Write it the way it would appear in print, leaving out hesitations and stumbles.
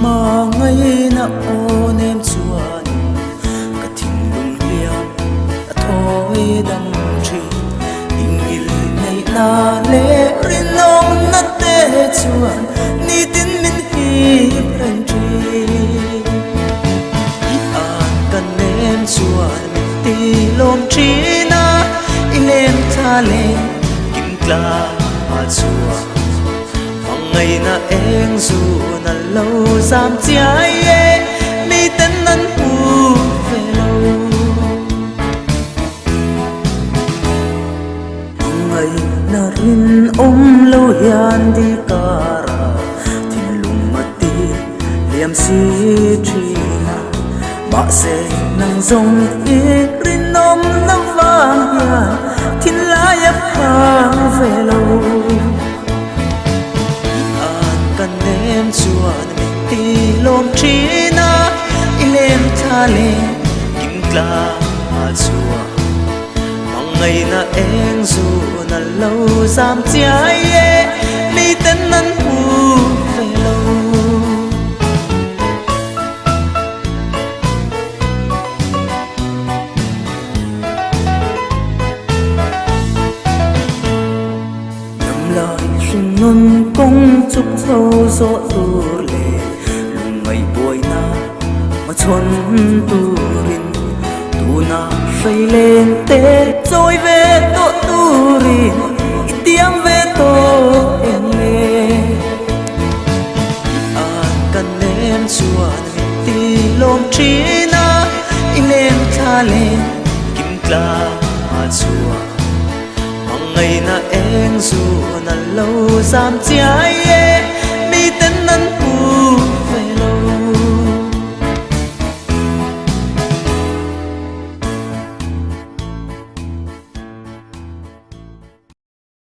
mà ngay na ôn em chuan cả thình lung liang đã thôi đằng tri tình yêu này là lệ rin ông na tê chuan ni tin min hi pran tri an kan em chuan ti lom tri na ilem tha le kim kla ma chuan ngày na em dù na lâu dám trái mi tên năn hu về lâu ngày na rin lâu hian đi cara thiên lùng mà ti liam si tri na ba se nang zong i rin na vang hian thiên lai ap khang về lâu em chuan mi ti lom tri na ilem tha le kim kla ma chuan mang ngày na em dù na lâu dám trái mi tên năn hu về lâu nhầm lời rừng ngân công chúc sâu gió tu lệ lùng ngày buổi na mà xuân tu rin tu na say lên tết rồi về tổ tu rin tiếng về tổ em lệ an cần em chuan ti lom tri na ilem tha lên kim kla ma chuan ngày na em dù na lâu dám trái